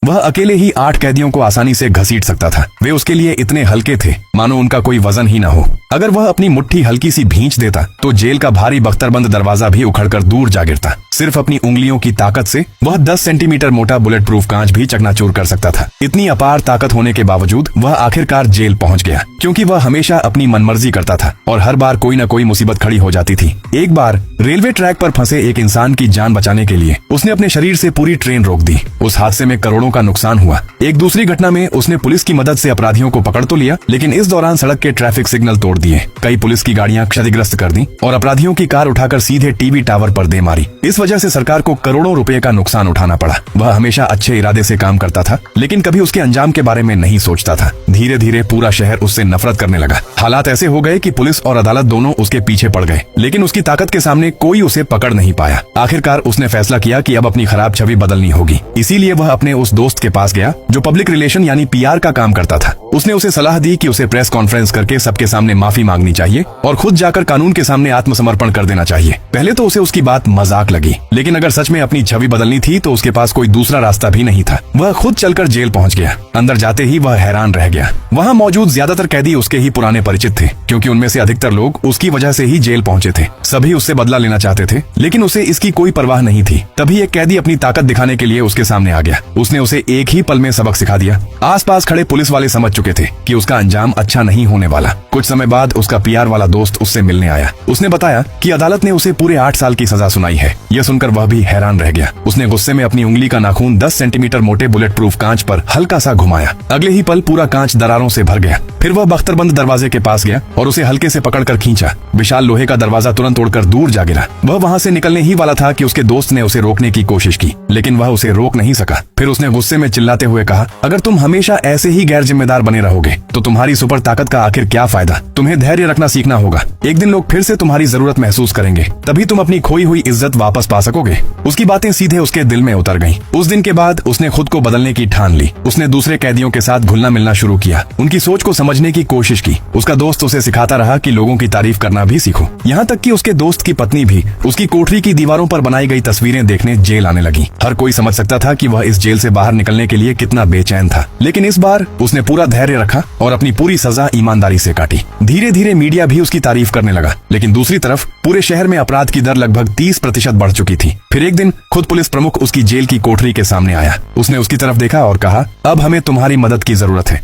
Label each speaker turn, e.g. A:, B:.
A: वह अकेले ही 8 कैदियों को आसानी से घसीट सकता था। वे उसके लिए इतने हल्के थे मानो उनका कोई वजन ही न हो। अगर वह अपनी मुट्ठी हल्की सी भींच देता तो जेल का भारी बख्तरबंद दरवाजा भी उखड़कर दूर जा गिरता। सिर्फ अपनी उंगलियों की ताकत से वह 10 सेंटीमीटर मोटा बुलेट प्रूफ कांच भी चकनाचूर कर सकता था। इतनी अपार ताकत होने के बावजूद वह आखिरकार जेल पहुंच गया, क्योंकि वह हमेशा अपनी मनमर्जी करता था और हर बार कोई न कोई मुसीबत खड़ी हो जाती थी। एक बार रेलवे ट्रैक पर फंसे एक इंसान की जान बचाने के लिए उसने अपने शरीर से पूरी ट्रेन रोक दी। उस हादसे में करोड़ों का नुकसान हुआ। एक दूसरी घटना में उसने पुलिस की मदद से अपराधियों को पकड़ तो लिया, लेकिन इस दौरान सड़क के ट्रैफिक सिग्नल तोड़ दिए, कई पुलिस की गाड़ियां क्षतिग्रस्त कर दी और अपराधियों की कार उठाकर सीधे टीवी टावर पर दे मारी। इस वजह से सरकार को करोड़ों रुपए का नुकसान उठाना पड़ा। वह हमेशा अच्छे इरादे से काम करता था, लेकिन कभी उसके अंजाम के बारे में नहीं सोचता था। धीरे धीरे पूरा शहर उससे नफरत करने लगा। हालात ऐसे हो गए कि पुलिस और अदालत दोनों उसके पीछे पड़ गए, लेकिन उसकी ताकत के सामने कोई उसे पकड़ नहीं पाया। आखिरकार उसने फैसला किया कि अब अपनी खराब छवि बदलनी होगी। इसीलिए वह अपने उस दोस्त के पास गया जो पब्लिक रिलेशन यानी पीआर का काम करता था। उसने उसे सलाह दी कि उसे प्रेस कॉन्फ्रेंस करके सबके सामने माफी मांगनी चाहिए और खुद जाकर कानून के सामने आत्मसमर्पण कर देना चाहिए। पहले तो उसे उसकी बात मजाक लगी, लेकिन अगर सच में अपनी छवि बदलनी थी तो उसके पास कोई दूसरा रास्ता भी नहीं था। वह खुद चलकर जेल पहुंच गया। अंदर जाते ही वह हैरान रह गया। वहां मौजूद ज्यादातर कैदी उसके ही पुराने परिचित थे, क्योंकि उनमें से अधिकतर लोग उसकी वजह से ही जेल पहुंचे थे। सभी उससे बदला लेना चाहते थे, लेकिन उसे इसकी कोई परवाह नहीं थी। तभी एक कैदी अपनी ताकत दिखाने के लिए उसके सामने आ गया। उसने उसे एक ही पल में सबक सिखा दिया। आसपास खड़े पुलिस वाले समझ चुके थे कि उसका अंजाम अच्छा नहीं होने वाला। कुछ समय बाद उसका पीआर वाला दोस्त उससे मिलने आया। उसने बताया कि अदालत ने उसे पूरे 8 साल की सजा सुनाई है। यह सुनकर वह भी हैरान रह गया। उसने गुस्से में अपनी उंगली का नाखून 10 सेंटीमीटर मोटे बुलेट प्रूफ कांच पर हल्का सा घुमाया। अगले ही पल पूरा कांच दरारों से भर गया। फिर वह बख्तरबंद दरवाजे के पास गया और उसे हल्के से पकड़कर खींचा। विशाल लोहे का दरवाजा तुरंत तोड़कर दूर जा गिरा। वह वहां से निकलने ही वाला था कि उसके दोस्त ने उसे रोकने की कोशिश की, लेकिन वह उसे रोक नहीं सका। फिर उसने गुस्से में चिल्लाते हुए कहा, अगर तुम हमेशा ऐसे ही गैर जिम्मेदार बने रहोगे तो तुम्हारी सुपर ताकत का आखिर क्या फायदा। तुम्हें धैर्य रखना सीखना होगा। एक दिन लोग फिर से तुम्हारी जरूरत महसूस करेंगे, तभी तुम अपनी खोई हुई इज्जत वापस पा सकोगे। उसकी बातें सीधे उसके दिल में उतर गईं। उस दिन के बाद उसने खुद को बदलने की ठान ली। उसने दूसरे कैदियों के साथ घुलना मिलना शुरू किया, उनकी सोच को समझने की कोशिश की। उसका दोस्त उसे सिखाता रहा कि लोगों की तारीफ करना भी सीखो। यहाँ तक कि उसके दोस्त की पत्नी भी उसकी कोठरी की दीवारों पर बनाई गई तस्वीरें देखने जेल आने लगी। हर कोई समझ सकता था कि वह इस जेल से बाहर निकलने के लिए कितना बेचैन था, लेकिन इस बार उसने पूरा धैर्य रखा और अपनी पूरी सजा ईमानदारी से काटी। धीरे धीरे मीडिया भी उसकी तारीफ करने लगा, लेकिन दूसरी तरफ पूरे शहर में अपराध की दर लगभग 30% बढ़ चुकी थी। फिर एक दिन खुद पुलिस प्रमुख उसकी जेल की कोठरी के सामने आया। उसने उसकी तरफ देखा और कहा, अब हमें तुम्हारी मदद की जरूरत है।